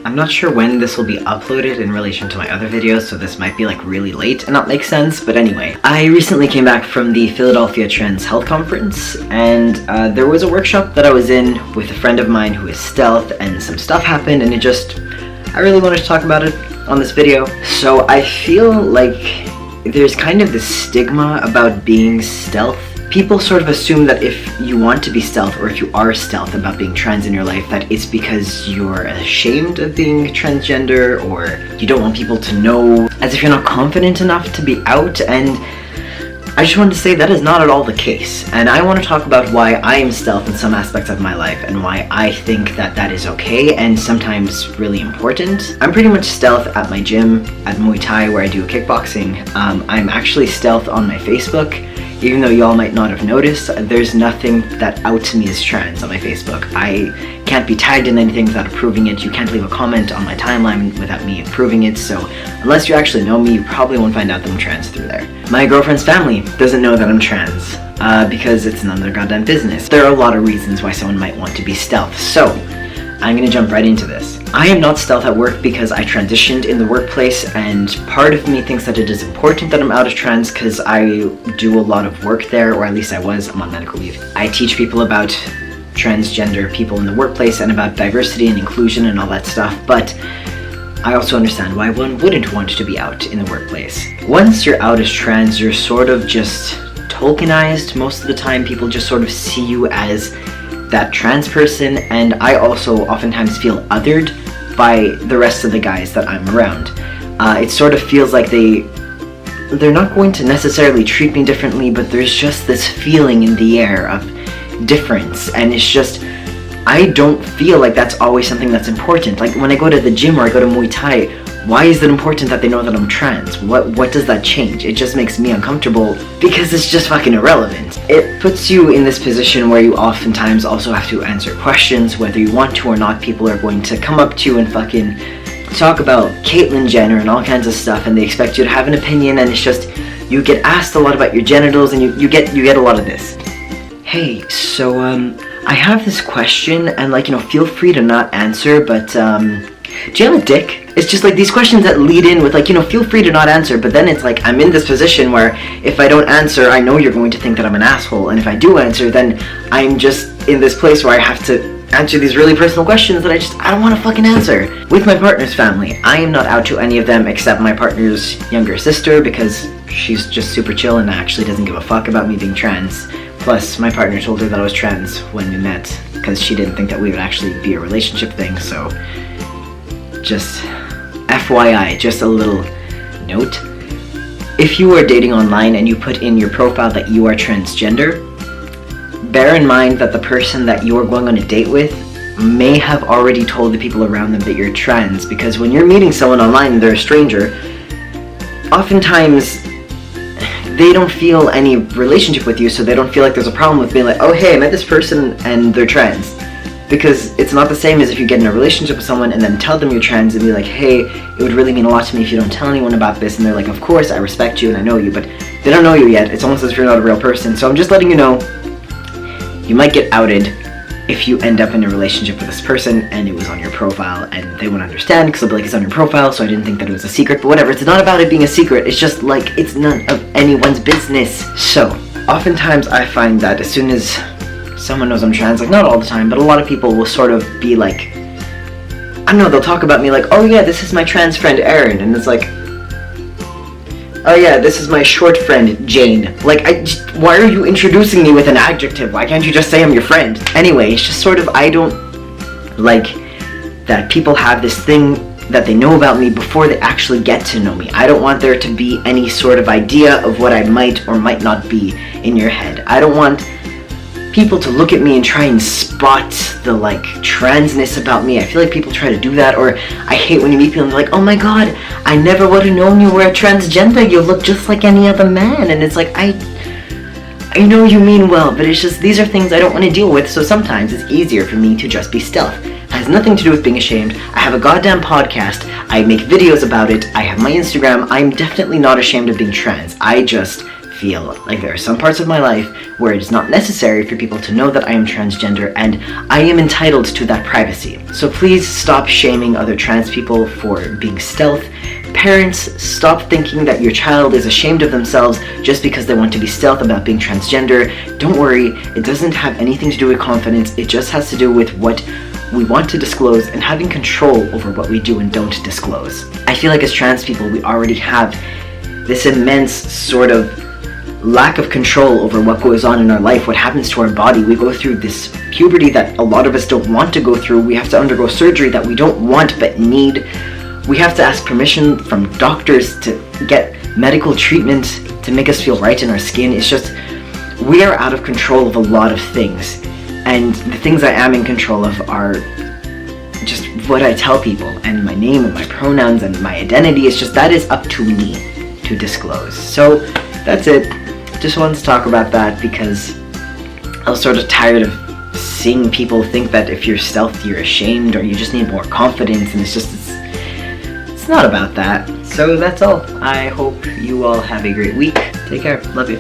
I'm not sure when this will be uploaded in relation to my other videos, so this might be like really late and not make sense, but anyway. I recently came back from the Philadelphia Trans Health Conference, and there was a workshop that I was in with a friend of mine who is stealth, and some stuff happened, and I really wanted to talk about it on this video. So I feel like there's kind of this stigma about being stealth. People sort of assume that if you want to be stealth, or if you are stealth about being trans in your life, that it's because you're ashamed of being transgender, or you don't want people to know, as if you're not confident enough to be out. And I just wanted to say that is not at all the case. And I want to talk about why I am stealth in some aspects of my life, and why I think that that is okay, and sometimes really important. I'm pretty much stealth at my gym, at Muay Thai, where I do kickboxing. I'm actually stealth on my Facebook. Even though y'all might not have noticed, there's nothing that outs me as trans on my Facebook. I can't be tagged in anything without approving it. You can't leave a comment on my timeline without me approving it. So unless you actually know me, you probably won't find out that I'm trans through there. My girlfriend's family doesn't know that I'm trans because it's none of their goddamn business. There are a lot of reasons why someone might want to be stealth. So I'm gonna jump right into this. I am not stealth at work because I transitioned in the workplace, and part of me thinks that it is important that I'm out as trans because I do a lot of work there, or at least I was. I'm on medical leave. I teach people about transgender people in the workplace and about diversity and inclusion and all that stuff, but I also understand why one wouldn't want to be out in the workplace. Once you're out as trans, you're sort of just tokenized most of the time. People just sort of see you as that trans person, and I also oftentimes feel othered by the rest of the guys that I'm around. It sort of feels like they're not going to necessarily treat me differently, but there's just this feeling in the air of difference, and it's just, I don't feel like that's always something that's important. Like when I go to the gym or I go to Muay Thai, why is it important that they know that I'm trans? What does that change? It just makes me uncomfortable because it's just fucking irrelevant. It puts you in this position where you oftentimes also have to answer questions, whether you want to or not. People are going to come up to you and fucking talk about Caitlyn Jenner and all kinds of stuff, and they expect you to have an opinion, and it's just, you get asked a lot about your genitals, and you get a lot of this. Hey, so I have this question, and feel free to not answer, but do you have a dick? It's just like these questions that lead in with feel free to not answer, but then it's like I'm in this position where if I don't answer, I know you're going to think that I'm an asshole, and if I do answer, then I'm just in this place where I have to answer these really personal questions that I don't want to fucking answer. With my partner's family, I am not out to any of them except my partner's younger sister, because she's just super chill and actually doesn't give a fuck about me being trans. Plus, my partner told her that I was trans when we met, because she didn't think that we would actually be a relationship thing, so just FYI, just a little note. If you are dating online and you put in your profile that you are transgender, bear in mind that the person that you are going on a date with may have already told the people around them that you're trans, because when you're meeting someone online and they're a stranger, oftentimes they don't feel any relationship with you, so they don't feel like there's a problem with being like, oh hey, I met this person and they're trans. Because it's not the same as if you get in a relationship with someone and then tell them you're trans and be like, hey, it would really mean a lot to me if you don't tell anyone about this, and they're like, of course, I respect you and I know you, but they don't know you yet. It's almost as if you're not a real person. So I'm just letting you know, you might get outed if you end up in a relationship with this person and it was on your profile, and they won't understand because they'll be like, it's on your profile, so I didn't think that it was a secret, but whatever. It's not about it being a secret, it's just like, it's none of anyone's business. So oftentimes I find that as soon as someone knows I'm trans, like not all the time, but a lot of people will sort of be like, I don't know, they'll talk about me like, oh yeah, this is my trans friend Erin, and it's like, oh yeah, this is my short friend Jane. Like, why are you introducing me with an adjective? Why can't you just say I'm your friend? Anyway, it's just sort of, I don't like that people have this thing that they know about me before they actually get to know me. I don't want there to be any sort of idea of what I might or might not be in your head. I don't want people to look at me and try and spot the transness about me. I feel like people try to do that, or I hate when you meet people and they're like, oh my god, I never would have known you were a transgender, you look just like any other man. And it's like, I know you mean well, but it's just, these are things I don't want to deal with, so sometimes it's easier for me to just be stealth. It has nothing to do with being ashamed. I have a goddamn podcast, I make videos about it, I have my Instagram. I'm definitely not ashamed of being trans. I just feel like there are some parts of my life where it is not necessary for people to know that I am transgender, and I am entitled to that privacy. So please stop shaming other trans people for being stealth. Parents, stop thinking that your child is ashamed of themselves just because they want to be stealth about being transgender. Don't worry, it doesn't have anything to do with confidence, it just has to do with what we want to disclose and having control over what we do and don't disclose. I feel like as trans people, we already have this immense sort of lack of control over what goes on in our life, what happens to our body. We go through this puberty that a lot of us don't want to go through. We have to undergo surgery that we don't want but need. We have to ask permission from doctors to get medical treatment to make us feel right in our skin. It's just, we are out of control of a lot of things. And the things I am in control of are just what I tell people, and my name and my pronouns and my identity. It's just, that is up to me to disclose. So that's it. Just wanted to talk about that because I was sort of tired of seeing people think that if you're stealth, you're ashamed, or you just need more confidence, and it's not about that. So that's all. I hope you all have a great week. Take care. Love you.